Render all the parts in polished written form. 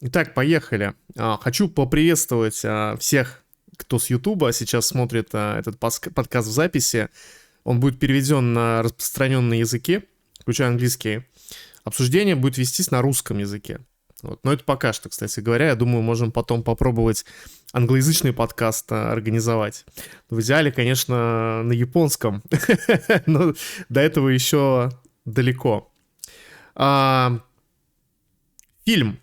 Итак, поехали. Хочу поприветствовать всех, кто с Ютуба сейчас смотрит этот подкаст в записи. Он будет переведен на распространенные языки, включая английский. Обсуждение будет вестись на русском языке. Вот. Но это пока что, кстати говоря. Я думаю, можем потом попробовать англоязычный подкаст организовать. В идеале, конечно, на японском. Но до этого еще далеко. Фильм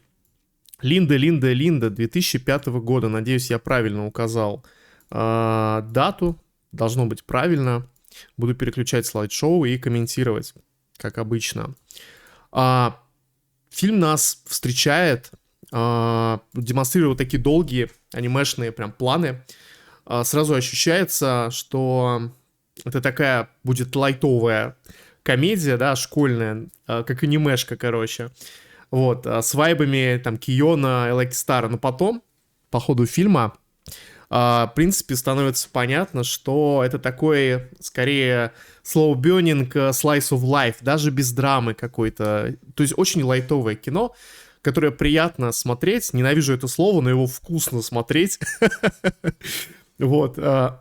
«Линда, Линда, Линда» 2005 года. Надеюсь, я правильно указал дату. Должно быть правильно. Буду переключать слайд-шоу и комментировать, как обычно. Фильм нас встречает, демонстрирует такие долгие анимешные прям планы. Сразу ощущается, что это такая будет лайтовая комедия, да, школьная, как анимешка, короче. Вот, с вайбами там Киона, Элэки Стара. Но потом, по ходу фильма, в принципе, становится понятно, что это такой, скорее, slow burning slice of life, даже без драмы какой-то. То есть очень лайтовое кино, которое приятно смотреть. Ненавижу это слово, но его вкусно смотреть. Вот. Я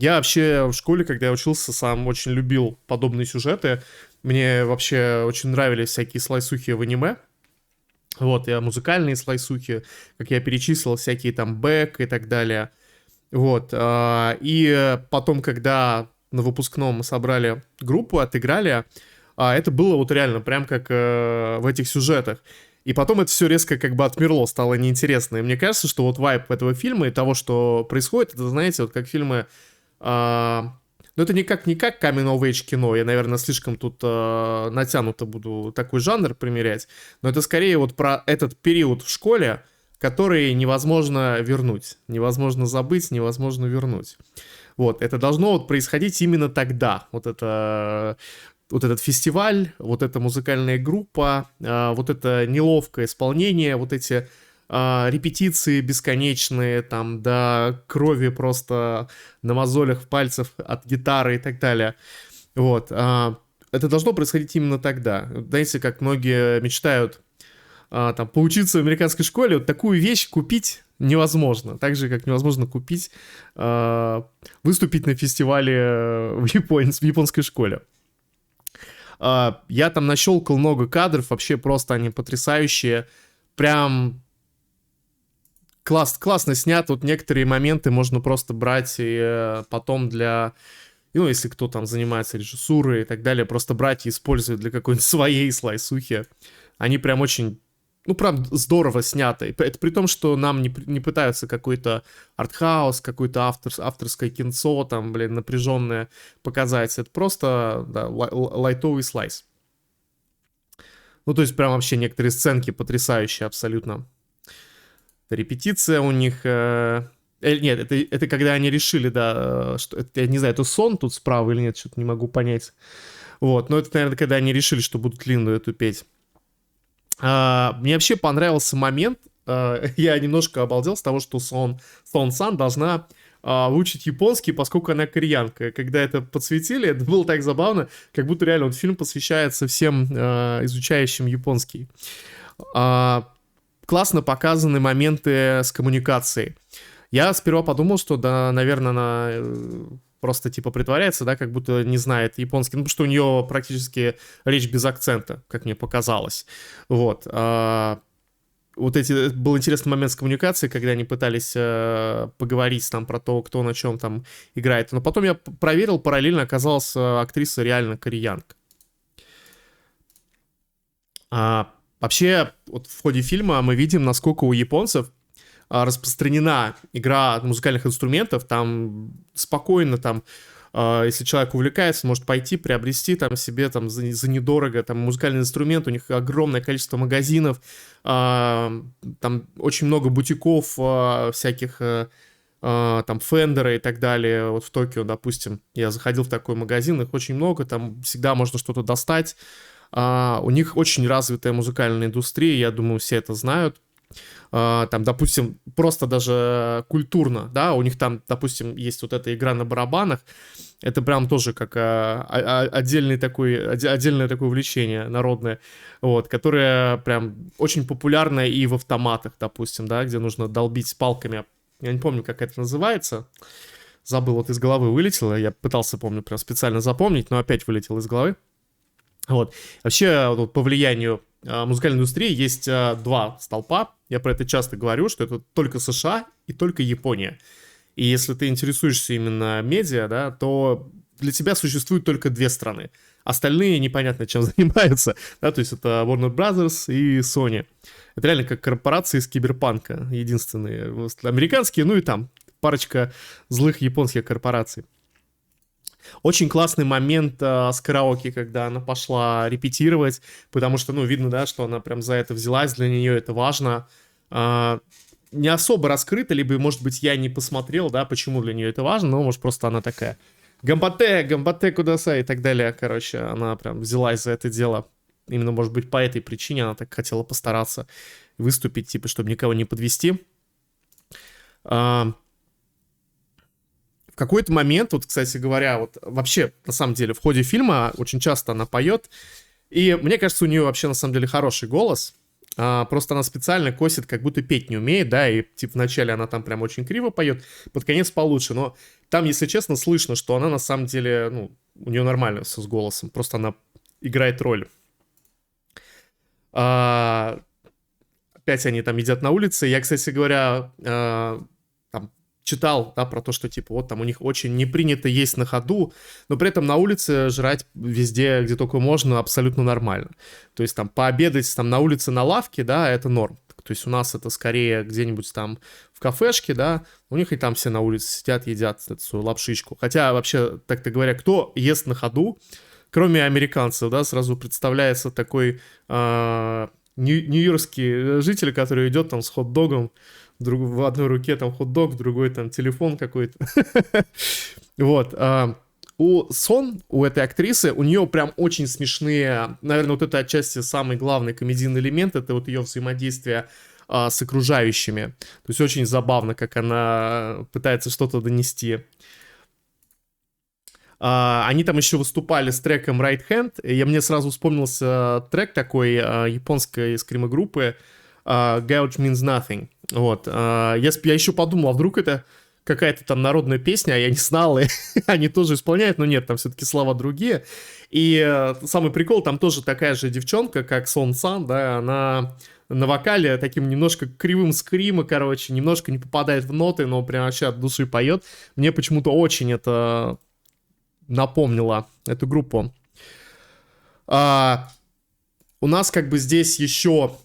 вообще в школе, когда я учился, сам очень любил подобные сюжеты. Мне вообще очень нравились всякие слайсухи в аниме. Вот, я музыкальные слайсухи, как я перечислил, всякие там бэк и так далее. Вот, и потом, когда на выпускном мы собрали группу, отыграли, это было вот реально прям как в этих сюжетах. И потом это все резко как бы отмерло, стало неинтересно. И мне кажется, что вот вайб этого фильма и того, что происходит, это, знаете, вот как фильмы... Ну, это не как coming of age кино, я, наверное, слишком тут натянуто буду такой жанр примерять, но это скорее вот про этот период в школе, который невозможно вернуть, невозможно забыть, невозможно вернуть. Вот, это должно вот происходить именно тогда, вот этот фестиваль, вот эта музыкальная группа, вот это неловкое исполнение, вот эти... репетиции бесконечные, там, до крови просто на мозолях пальцев от гитары и так далее. Вот. Это должно происходить именно тогда. Знаете, как многие мечтают там, поучиться в американской школе, вот такую вещь купить невозможно. Так же, как невозможно купить, выступить на фестивале в японской школе. Я там нащелкал много кадров, вообще просто они потрясающие. Прям классно снят, вот некоторые моменты можно просто брать и потом для, ну, если кто там занимается режиссурой и так далее, просто брать и использовать для какой-нибудь своей слайсухи. Они прям очень, ну, прям здорово сняты. Это при том, что нам не пытаются какой-то артхаус, какое-то авторское кинцо, там, блин, напряженное показать. Это просто, да, лайтовый слайс. Ну, то есть прям вообще некоторые сценки потрясающие абсолютно. Репетиция у них... Нет, это когда они решили, да, что... Это, я не знаю, это сон тут справа или нет, что-то не могу понять. Вот, но это, наверное, когда они решили, что будут Линду эту петь. Мне вообще понравился момент, я немножко обалдел с того, что Сон-сан должна выучить японский, поскольку она кореянка. Когда это подсветили, это было так забавно, как будто реально вот фильм посвящается всем изучающим японский. Классно показаны моменты с коммуникацией. Я сперва подумал, что, да, наверное, она просто, типа, притворяется, да, как будто не знает японский, ну, потому что у нее практически речь без акцента, как мне показалось. Вот. Был интересный момент с коммуникацией, когда они пытались поговорить там про то, кто на чем там играет. Но потом я проверил, параллельно оказалась актриса реально кореянка. Вообще, вот в ходе фильма мы видим, насколько у японцев распространена игра музыкальных инструментов. Там спокойно, там, если человек увлекается, может пойти, приобрести там себе там, за недорого там, музыкальный инструмент. У них огромное количество магазинов, там очень много бутиков всяких, там Фендера и так далее. Вот в Токио, допустим, я заходил в такой магазин, их очень много, там всегда можно что-то достать. У них очень развитая музыкальная индустрия, я думаю, все это знают. Там, допустим, просто даже культурно, да, у них там, допустим, есть вот эта игра на барабанах, это прям тоже как отдельное такое увлечение народное, вот, которое прям очень популярное и в автоматах, допустим, да, где нужно долбить палками. Я не помню, как это называется, забыл, вот из головы вылетело, я пытался, помню, прям специально запомнить, но опять вылетело из головы. Вот. Вообще, вот, по влиянию музыкальной индустрии есть два столпа. Я про это часто говорю, что это только США и только Япония. И если ты интересуешься именно медиа, да, то для тебя существует только две страны. Остальные непонятно чем занимаются. Да, то есть это Warner Brothers и Sony. Это реально как корпорации из киберпанка. Единственные американские, ну и там парочка злых японских корпораций. Очень классный момент с караоке, когда она пошла репетировать, потому что, ну, видно, да, что она прям за это взялась, для нее это важно. Не особо раскрыто, либо, может быть, я не посмотрел, да, почему для нее это важно, но, может, просто она такая гамбате кудасай и так далее, короче, она прям взялась за это дело. Именно, может быть, по этой причине она так хотела постараться выступить, типа, чтобы никого не подвести. В какой-то момент, вот, кстати говоря, вот вообще, на самом деле, в ходе фильма очень часто она поет, и мне кажется, у нее вообще, на самом деле, хороший голос, просто она специально косит, как будто петь не умеет, да, и, типа, вначале она там прям очень криво поет, под конец получше, но там, если честно, слышно, что она, на самом деле, ну, у нее нормально все с голосом, просто она играет роль. Опять они там едят на улице, я, кстати говоря, читал, да, про то, что, типа, вот там у них очень не принято есть на ходу, но при этом на улице жрать везде, где только можно, абсолютно нормально. То есть там пообедать там на улице на лавке, да, это норм. То есть у нас это скорее где-нибудь там в кафешке, да, у них и там все на улице сидят, едят эту свою лапшичку. Хотя вообще, так-то говоря, кто ест на ходу, кроме американцев, да, сразу представляется такой нью-йоркский житель, который идет там с хот-догом, в одной руке там хот-дог, в другой там телефон какой-то. Вот. У Сон, у этой актрисы, у нее прям очень смешные, наверное, вот это отчасти самый главный комедийный элемент, это вот ее взаимодействие с окружающими. То есть очень забавно, как она пытается что-то донести. Они там еще выступали с треком Right Hand, и мне сразу вспомнился трек такой японской скримогруппы Gouge Means Nothing. Вот. Я еще подумал, а вдруг это какая-то там народная песня, а я не знал, и они тоже исполняют, но нет, там все-таки слова другие. И самый прикол, там тоже такая же девчонка, как Сон Сан, да, она на вокале таким немножко кривым скрима, короче, немножко не попадает в ноты, но прям вообще от души поет. Мне почему-то очень это напомнило, эту группу. У нас как бы здесь еще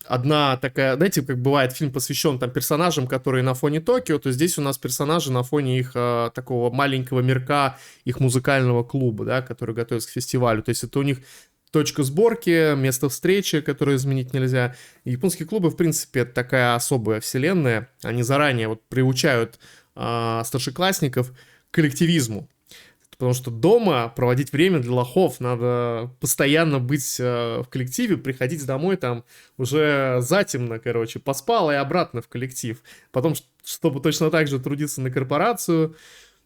одна такая, знаете, как бывает, фильм посвящен там персонажам, которые на фоне Токио, то здесь у нас персонажи на фоне их такого маленького мирка, их музыкального клуба, да, который готовится к фестивалю. То есть это у них точка сборки, место встречи, которое изменить нельзя. И японские клубы, в принципе, это такая особая вселенная. Они заранее вот приучают старшеклассников к коллективизму. Потому что дома проводить время для лохов, надо постоянно быть в коллективе, приходить домой там уже затемно, короче, поспал и обратно в коллектив. Потом, чтобы точно так же трудиться на корпорацию,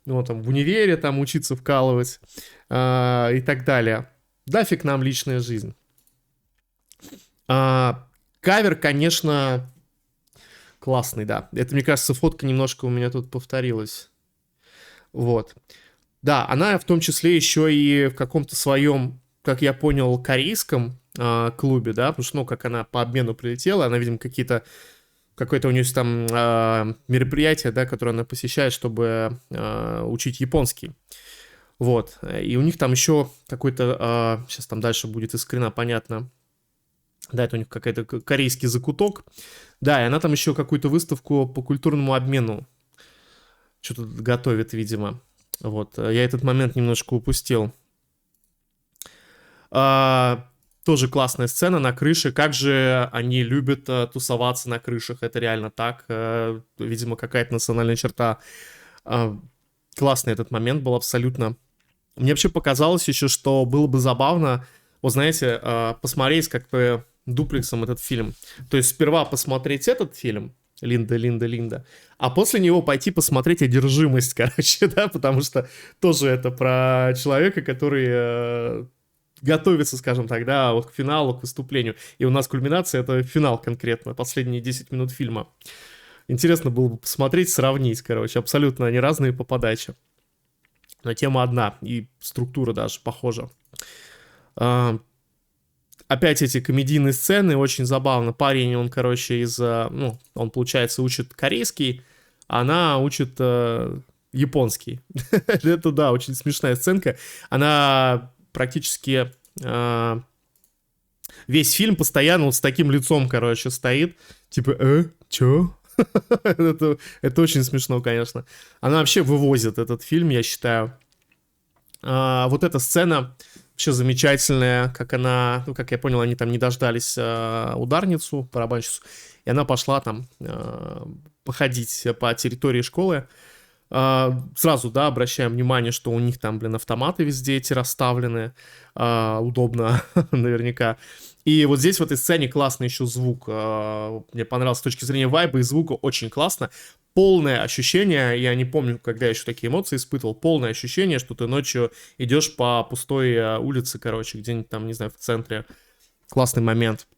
ну, там, в универе там учиться вкалывать и так далее. Нафиг нам личная жизнь. Кавер, конечно, классный, да. Это, мне кажется, фотка немножко у меня тут повторилась. Вот. Да, она в том числе еще и в каком-то своем, как я понял, корейском клубе, да, потому что, ну, как она по обмену прилетела, она, видимо, какое-то у нее есть там мероприятие, да, которое она посещает, чтобы учить японский. Вот, и у них там еще какой-то, сейчас там дальше будет из скрина понятно, да, это у них какой-то корейский закуток, да, и она там еще какую-то выставку по культурному обмену что-то готовит, видимо. Вот, я этот момент немножко упустил. Тоже классная сцена на крыше. Как же они любят тусоваться на крышах. Это реально так. Видимо, какая-то национальная черта. Классный этот момент был абсолютно. Мне вообще показалось еще, что было бы забавно, вот знаете, посмотреть как бы дуплексом этот фильм. То есть сперва посмотреть этот фильм, Линда, Линда, Линда, а после него пойти посмотреть «Одержимость», короче, да, потому что тоже это про человека, который готовится, скажем так, да, вот к финалу, к выступлению. И у нас кульминация — это финал конкретно, последние 10 минут фильма. Интересно было бы посмотреть, сравнить, короче, абсолютно они разные по подаче. Но тема одна, и структура даже похожа. Опять эти комедийные сцены, очень забавно. Парень, он, короче, он, получается, учит корейский, а она учит японский. Это, да, очень смешная сценка. Она практически весь фильм постоянно вот с таким лицом, короче, стоит. Типа, чё? Это очень смешно, конечно. Она вообще вывозит этот фильм, я считаю. Вот эта сцена вообще замечательная, как она, ну, как я понял, они там не дождались ударницу, барабанщицу, и она пошла там походить по территории школы. Сразу, да, обращаем внимание, что у них там, автоматы везде эти расставлены, удобно наверняка. И вот здесь в этой сцене классный еще звук, мне понравился с точки зрения вайба и звука, очень классно. Полное ощущение, я не помню, когда я еще такие эмоции испытывал, полное ощущение, что ты ночью идешь по пустой улице, короче, где-нибудь там, не знаю, в центре. Классный момент.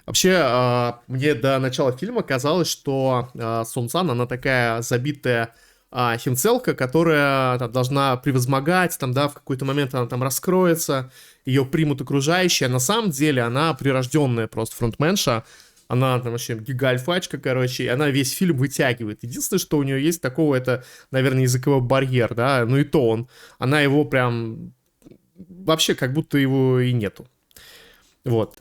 Вообще, мне до начала фильма казалось, что Сунцан, она такая забитая химцелка, которая там должна превозмогать, там, да, в какой-то момент она там раскроется, ее примут окружающие, а на самом деле она прирожденная просто фронтменша, она там вообще гига-альфачка, короче, и она весь фильм вытягивает. Единственное, что у нее есть такого, это, наверное, языковой барьер, да, ну и то она его прям, вообще как будто его и нету. Вот,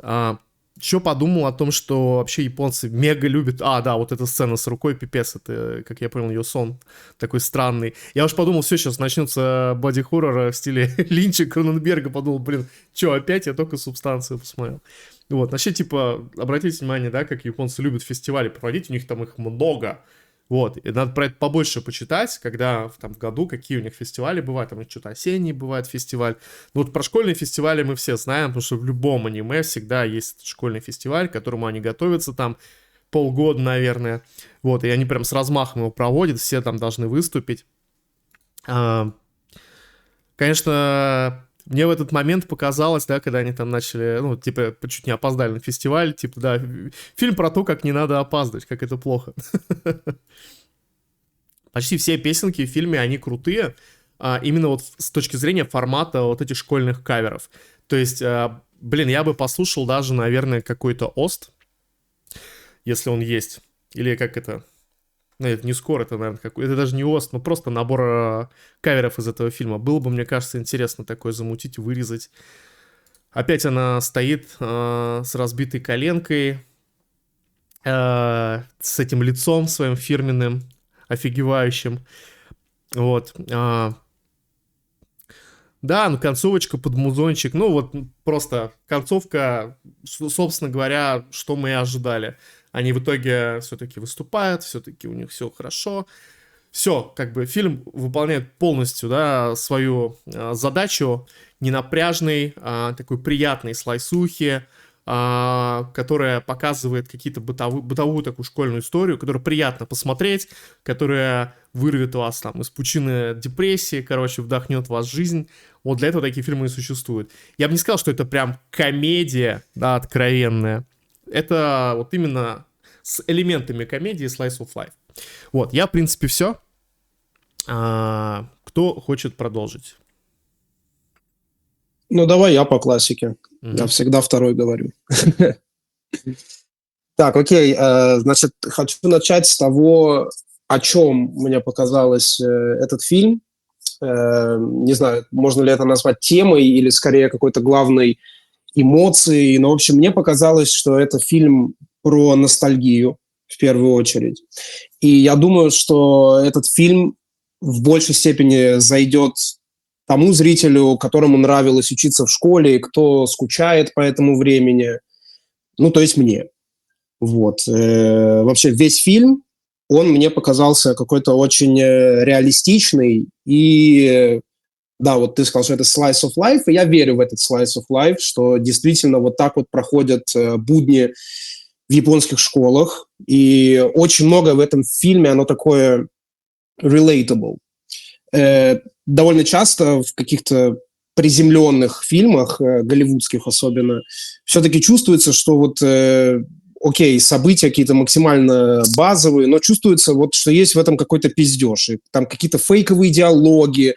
еще подумал о том, что вообще японцы мега любят... да, вот эта сцена с рукой, пипец, это, как я понял, ее сон такой странный. Я уж подумал, все, сейчас начнется боди-хоррор в стиле Линча, Кроненберга. Подумал, блин, что, опять? Я только «Субстанцию» посмотрел. Вот, вообще, типа, обратите внимание, да, как японцы любят фестивали проводить, у них там их много. Вот, и надо про это побольше почитать, когда там в году, какие у них фестивали бывают, там что-то осенний бывает фестиваль. Ну, вот про школьные фестивали мы все знаем, потому что в любом аниме всегда есть школьный фестиваль, к которому они готовятся там полгода, наверное. Вот, и они прям с размахом его проводят, все там должны выступить. Конечно, мне в этот момент показалось, да, когда они там начали, ну, типа, чуть не опоздали на фестиваль, типа, да, фильм про то, как не надо опаздывать, как это плохо. Почти все песенки в фильме, они крутые, именно вот с точки зрения формата вот этих школьных каверов. То есть, блин, я бы послушал даже, наверное, какой-то ОСТ, если он есть, или как это... Ну, это не скоро, это, наверное, это даже не ОСТ, но просто набор каверов из этого фильма. Было бы, мне кажется, интересно такое замутить, вырезать. Опять она стоит с разбитой коленкой, с этим лицом своим фирменным, офигевающим. Вот. Да, ну концовочка под музончик. Ну вот просто концовка, собственно говоря, что мы и ожидали. Они в итоге все-таки выступают, все-таки у них все хорошо. Все, как бы фильм выполняет полностью, да, свою задачу. Ненапряжный, такой приятный слайсухи, которая показывает какие-то бытовую такую школьную историю, которую приятно посмотреть, которая вырвет вас там из пучины депрессии, короче, вдохнет в вас жизнь. Вот для этого такие фильмы и существуют. Я бы не сказал, что это прям комедия, да, откровенная. Это вот именно с элементами комедии Slice of Life. Вот, я, в принципе, все. Кто хочет продолжить? Ну, давай я по классике. Я всегда второй говорю. Так, окей. Значит, хочу начать с того, о чем мне показалось этот фильм. Не знаю, можно ли это назвать темой или скорее какой-то главной эмоцией. Но, в общем, мне показалось, что это фильм про ностальгию в первую очередь. И я думаю, что этот фильм в большей степени зайдет тому зрителю, которому нравилось учиться в школе, кто скучает по этому времени, ну, то есть мне. Вот. Вообще весь фильм, он мне показался какой-то очень реалистичный и да, вот ты сказал, что это slice of life, и я верю в этот slice of life, что действительно вот так вот проходят будни в японских школах, и очень много в этом фильме, оно такое relatable. Довольно часто в каких-то приземленных фильмах, голливудских особенно, все-таки чувствуется, что вот, окей, события какие-то максимально базовые, но чувствуется вот, что есть в этом какой-то пиздеж. И там какие-то фейковые диалоги,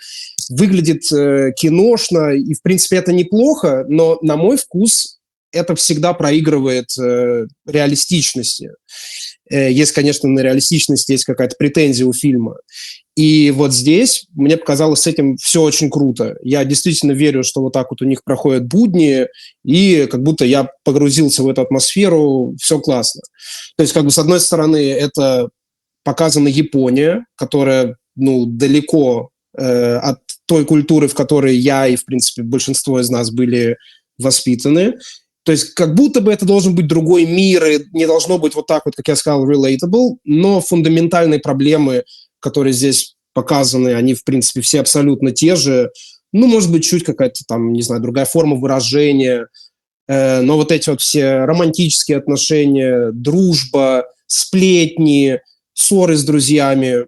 выглядит киношно, и, в принципе, это неплохо, но, на мой вкус, это всегда проигрывает реалистичности. Есть, конечно, на реалистичность есть какая-то претензия у фильма. И вот здесь мне показалось с этим все очень круто. Я действительно верю, что вот так вот у них проходят будни, и как будто я погрузился в эту атмосферу, все классно. То есть, как бы, с одной стороны, это показана Япония, которая, ну, далеко от той культуры, в которой я и, в принципе, большинство из нас были воспитаны. То есть как будто бы это должен быть другой мир, и не должно быть вот так вот, как я сказал, relatable, но фундаментальные проблемы, которые здесь показаны, они, в принципе, все абсолютно те же. Ну, может быть, чуть какая-то там, не знаю, другая форма выражения, но вот эти вот все романтические отношения, дружба, сплетни, ссоры с друзьями.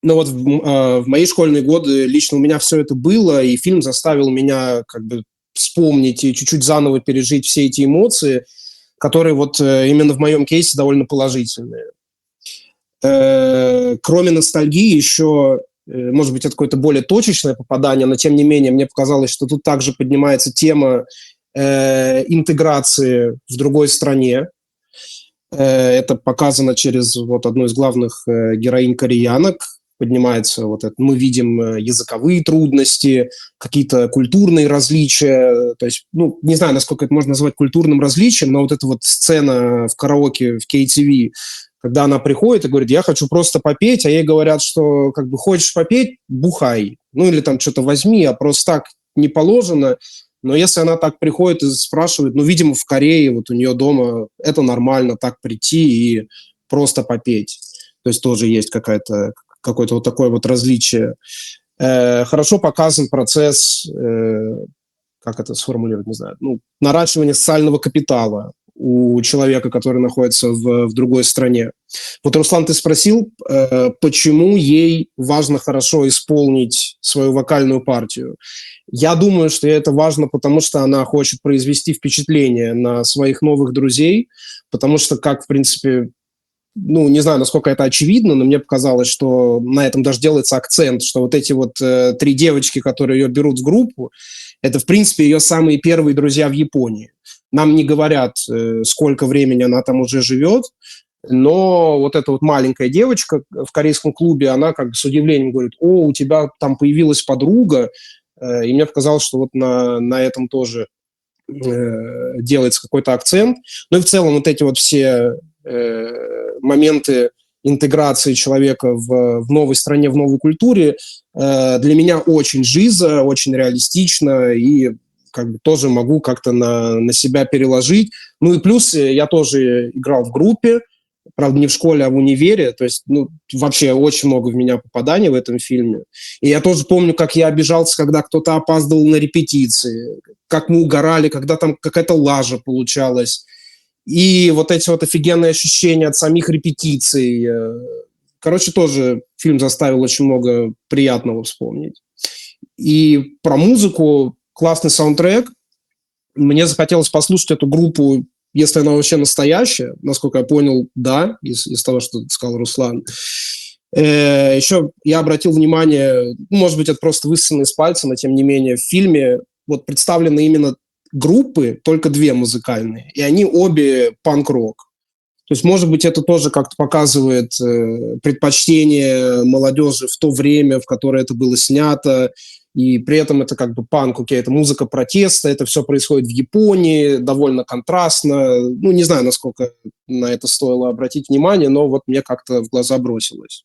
Но вот в мои школьные годы лично у меня все это было, и фильм заставил меня как бы вспомнить и чуть-чуть заново пережить все эти эмоции, которые вот именно в моем кейсе довольно положительные. Кроме ностальгии еще, может быть, это какое-то более точечное попадание, но тем не менее мне показалось, что тут также поднимается тема интеграции в другой стране. Это показано через вот одну из главных героинь кореянок. Поднимается вот это, мы видим языковые трудности, какие-то культурные различия. То есть, ну, не знаю, насколько это можно назвать культурным различием, но вот эта вот сцена в караоке в KTV, когда она приходит и говорит, я хочу просто попеть, а ей говорят, что как бы хочешь попеть, бухай. Ну, или там что-то возьми, а просто так не положено. Но если она так приходит и спрашивает, ну, видимо, в Корее, вот у нее дома это нормально, так прийти и просто попеть. То есть тоже есть какое-то вот такое вот различие. Хорошо показан процесс, как это сформулировать, не знаю, ну, наращивания социального капитала у человека, который находится в другой стране. Вот, Руслан, ты спросил, почему ей важно хорошо исполнить свою вокальную партию. Я думаю, что это важно, потому что она хочет произвести впечатление на своих новых друзей, потому что, как, в принципе, ну, не знаю, насколько это очевидно, но мне показалось, что на этом даже делается акцент, что вот эти вот 3 девочки, которые ее берут в группу, это, в принципе, ее самые первые друзья в Японии. Нам не говорят, сколько времени она там уже живет, но вот эта вот маленькая девочка в корейском клубе, она как бы с удивлением говорит, о, у тебя там появилась подруга, и мне показалось, что вот на этом тоже делается какой-то акцент. Ну и в целом вот эти вот все моменты интеграции человека в новой стране, в новой культуре для меня очень жиза, очень реалистично, и как бы тоже могу как-то на себя переложить. Ну и плюс я тоже играл в группе, правда, не в школе, а в универе, то есть, ну, вообще очень много в меня попаданий в этом фильме. И я тоже помню, как я обижался, когда кто-то опаздывал на репетиции, как мы угорали, когда там какая-то лажа получалась. И вот эти вот офигенные ощущения от самих репетиций. Короче, тоже фильм заставил очень много приятного вспомнить. И про музыку классный саундтрек. Мне захотелось послушать эту группу, если она вообще настоящая. Насколько я понял, да, из того, что сказал Руслан. Еще я обратил внимание, может быть, это просто высосано из пальца, но тем не менее, в фильме вот представлены именно группы, только 2 музыкальные, и они обе панк-рок. То есть, может быть, это тоже как-то показывает предпочтение молодежи в то время, в которое это было снято, и при этом это как бы панк, окей, это музыка протеста, это все происходит в Японии, довольно контрастно. Ну, не знаю, насколько на это стоило обратить внимание, но вот мне как-то в глаза бросилось.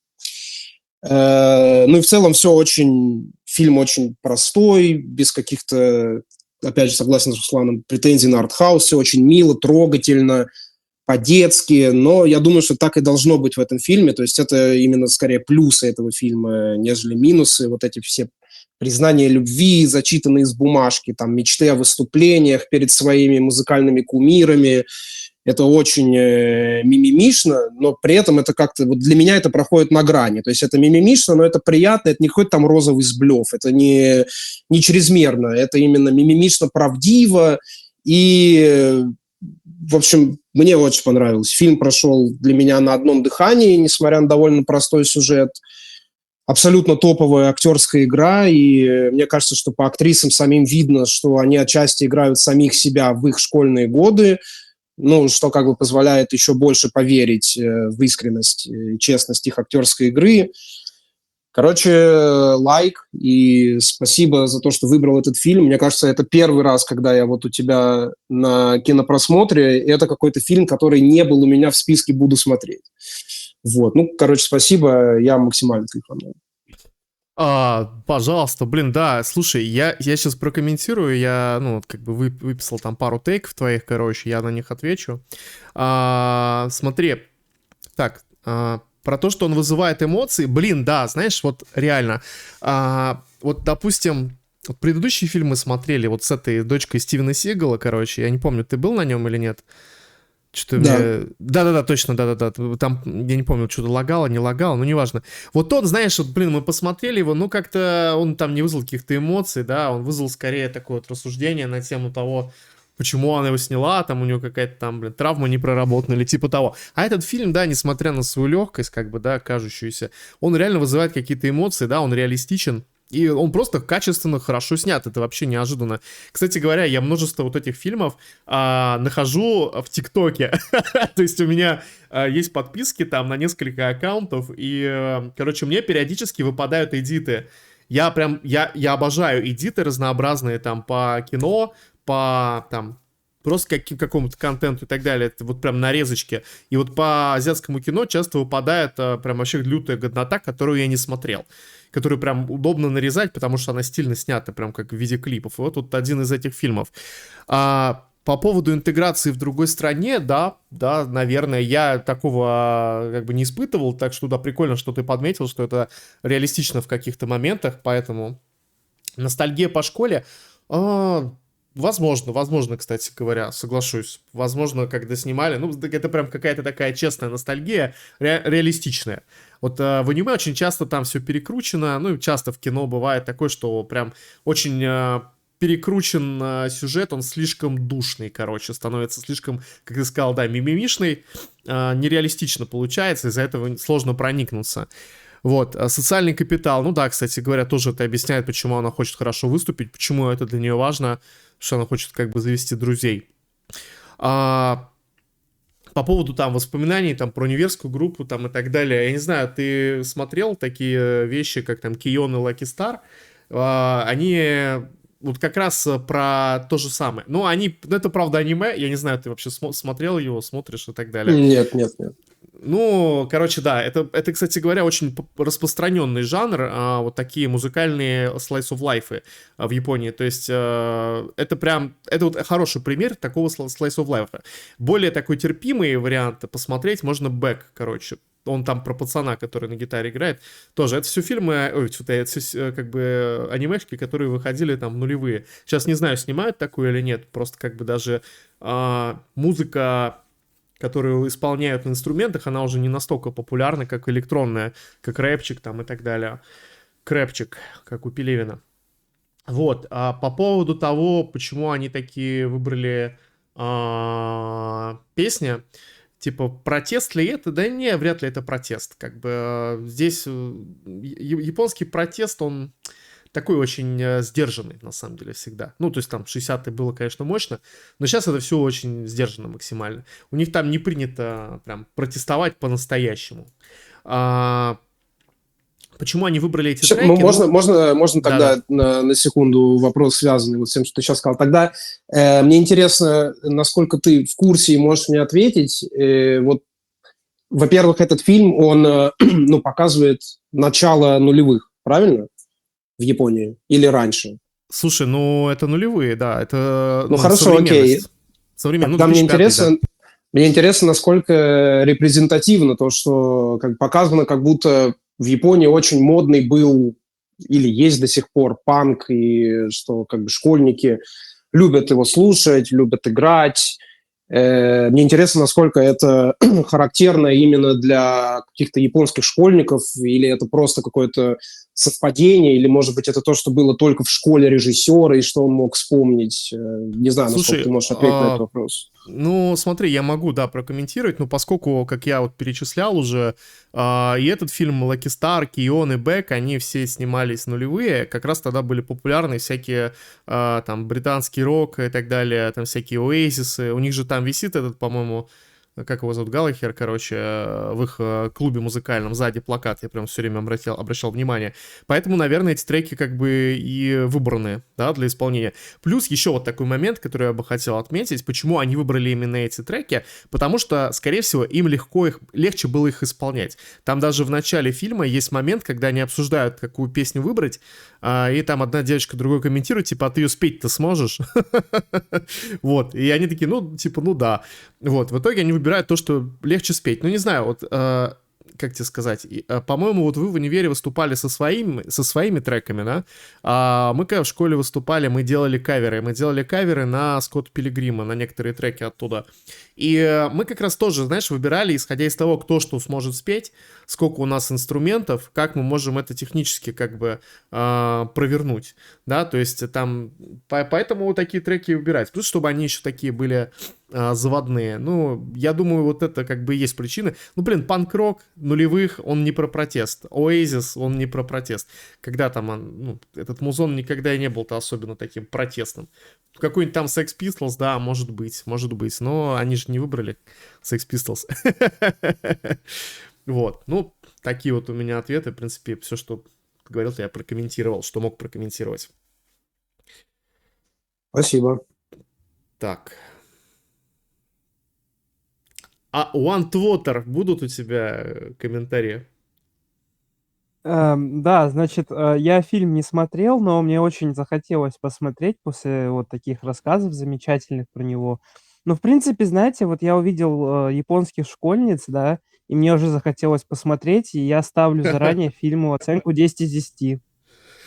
Ну и в целом фильм очень простой, без каких-то, опять же, согласен с Русланом, претензий на артхаус, все очень мило, трогательно, по-детски, но я думаю, что так и должно быть в этом фильме, то есть это именно скорее плюсы этого фильма, нежели минусы, вот эти все признание любви, зачитанные из бумажки, там, мечты о выступлениях перед своими музыкальными кумирами. Это очень мимимишно, но при этом это как-то... Вот для меня это проходит на грани. То есть это мимимишно, но это приятно, это не какой-то там розовый сблев, это не чрезмерно, это именно мимимишно правдиво. И, в общем, мне очень понравилось. Фильм прошел для меня на одном дыхании, несмотря на довольно простой сюжет. Абсолютно топовая актерская игра, и мне кажется, что по актрисам самим видно, что они отчасти играют самих себя в их школьные годы, ну, что как бы позволяет еще больше поверить в искренность и честность их актерской игры. Короче, лайк, и спасибо за то, что выбрал этот фильм. Мне кажется, это первый раз, когда я вот у тебя на кинопросмотре, и это какой-то фильм, который не был у меня в списке «буду смотреть». Вот, ну, короче, спасибо, я максимально кайфанул. Пожалуйста, блин, да, слушай, я сейчас прокомментирую, я, ну, вот как бы выписал там пару тейков твоих, короче, я на них отвечу. Смотри, так, про то, что он вызывает эмоции, блин, да, знаешь, вот реально, вот, допустим, вот предыдущий фильм мы смотрели вот с этой дочкой Стивена Сигала, короче, я не помню, ты был на нем или нет? Что-то Да. мне... Да-да-да, точно, да-да-да. Там, я не помню, что-то лагало, не лагало, но неважно. Вот он, знаешь, вот, блин, мы посмотрели его, ну, как-то он там не вызвал каких-то эмоций, да, он вызвал скорее такое вот рассуждение на тему того, почему она его сняла, там у него какая-то там, блин, травма не проработана или типа того. А этот фильм, да, несмотря на свою легкость, как бы, да, кажущуюся, он реально вызывает какие-то эмоции, да, он реалистичен. И он просто качественно, хорошо снят. Это вообще неожиданно. Кстати говоря, я множество вот этих фильмов нахожу в ТикТоке. То есть у меня есть подписки там на несколько аккаунтов. И, короче, мне периодически выпадают эдиты. Я обожаю эдиты разнообразные там по кино, по там просто какому-то контенту и так далее. Это вот прям нарезочки. И вот по азиатскому кино часто выпадает прям вообще лютая годнота, которую я не смотрел. Которую прям удобно нарезать, потому что она стильно снята, прям как в виде клипов. И вот тут один из этих фильмов. По поводу интеграции в другой стране, да, наверное, я такого как бы не испытывал, так что да, прикольно, что ты подметил, что это реалистично в каких-то моментах, поэтому ностальгия по школе... Возможно, кстати говоря, соглашусь. Возможно, когда снимали, ну, это прям какая-то такая честная ностальгия, реалистичная. Вот в аниме очень часто там все перекручено, ну, и часто в кино бывает такое, что прям очень перекручен сюжет, он слишком душный, короче, становится слишком, как ты сказал, да, мимимишный, нереалистично получается, из-за этого сложно проникнуться. Вот, социальный капитал, ну да, кстати говоря, тоже это объясняет, почему она хочет хорошо выступить, почему это для нее важно, что она хочет как бы завести друзей. По поводу там воспоминаний там про универскую группу там и так далее, я не знаю, ты смотрел такие вещи, как там Кион и Лаки Стар? Они вот как раз про то же самое. Ну, это правда аниме, я не знаю, ты вообще смотрел его, смотришь и так далее. Нет. Ну, короче, да, это, кстати говоря, очень распространенный жанр, вот такие музыкальные slice of life в Японии. То есть это вот хороший пример такого slice of life. Более такой терпимый вариант посмотреть можно Бэк, короче. Он там про пацана, который на гитаре играет. Тоже это все фильмы, это все как бы анимешки, которые выходили там в нулевые. Сейчас не знаю, снимают такую или нет. Просто как бы даже музыка, которую исполняют на инструментах, она уже не настолько популярна, как электронная, как рэпчик там и так далее. Крэпчик, как у Пелевина. Вот, по поводу того, почему они такие выбрали песни, типа, протест ли это? Да не, вряд ли это протест. Как бы здесь японский протест, он такой очень сдержанный, на самом деле, всегда. Ну, то есть там 60-е было, конечно, мощно, но сейчас это все очень сдержанно максимально. У них там не принято прям протестовать по-настоящему. Почему они выбрали эти треки? Можно тогда на секунду вопрос, связанный вот с тем, что ты сейчас сказал. Тогда мне интересно, насколько ты в курсе и можешь мне ответить. Вот, во-первых, этот фильм, он показывает начало нулевых, правильно? В Японии или раньше? Слушай, ну это нулевые, да, это хорошо, окей. Тогда мне интересно, насколько репрезентативно то, что как показано, как будто в Японии очень модный был или есть до сих пор панк, и что как бы школьники любят его слушать, любят играть. Мне интересно, насколько это характерно именно для каких-то японских школьников, или это просто какое-то совпадение, или, может быть, это то, что было только в школе режиссера, и что он мог вспомнить. Не знаю, насколько ты Слушай, можешь ответить на этот вопрос. ну, смотри, я могу, да, прокомментировать, но поскольку, как я вот перечислял уже, и этот фильм «Лаки Старк», и он, и Бэк, они все снимались нулевые, как раз тогда были популярны всякие, там, британский рок и так далее, там, всякие оазисы, у них же там висит этот, по-моему, как его зовут, Галлахер, короче, в их клубе музыкальном сзади плакат, я прям все время обращал внимание. Поэтому, наверное, эти треки как бы и выбраны, да, для исполнения. Плюс еще вот такой момент, который я бы хотел отметить, почему они выбрали именно эти треки, потому что, скорее всего, им легче было их исполнять. Там даже в начале фильма есть момент, когда они обсуждают, какую песню выбрать, и там одна девочка другой комментирует, типа, а ты ее спеть-то сможешь? Вот, и они такие, ну, типа, ну да. Вот, в итоге они выбирают то, что легче спеть. Ну, не знаю, вот, как тебе сказать, по-моему, вот вы в универе выступали со своими треками, да? А мы когда в школе выступали, мы делали каверы на Скотта Пилигрима, на некоторые треки оттуда. И мы как раз тоже, знаешь, выбирали, исходя из того, кто что сможет спеть, сколько у нас инструментов, как мы можем это технически как бы провернуть, да, то есть там, поэтому вот такие треки выбирать, плюс чтобы они еще такие были заводные, ну, я думаю, вот это как бы и есть причины, ну, блин, панк-рок нулевых, он не про протест, Oasis, он не про протест, когда там, ну, этот музон никогда и не был-то особенно таким протестным, какой-нибудь там Sex Pistols, да, может быть, но они же не выбрали Sex Pistols. Вот, ну, такие вот у меня ответы, в принципе, все, что говорил, я прокомментировал, что мог прокомментировать. Спасибо. Так. А One Water будут у тебя комментарии? Да, значит, я фильм не смотрел, но мне очень захотелось посмотреть после вот таких рассказов замечательных про него. Ну, в принципе, знаете, вот я увидел японских школьниц, да, и мне уже захотелось посмотреть, и я ставлю заранее фильму оценку 10 из 10.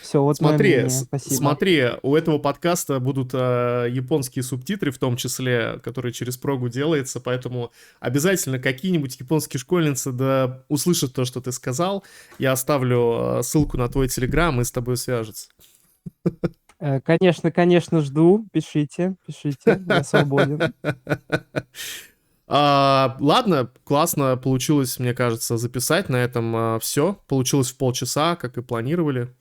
Все, вот мое Смотри, мнение. Спасибо. смотри, у этого подкаста будут японские субтитры, в том числе, которые через прогу делается, поэтому обязательно какие-нибудь японские школьницы да услышат то, что ты сказал. Я оставлю ссылку на твой телеграм и с тобой свяжутся. Конечно, конечно, жду. Пишите, я свободен. Ладно, классно получилось, мне кажется, записать на этом все. Получилось в полчаса, как и планировали.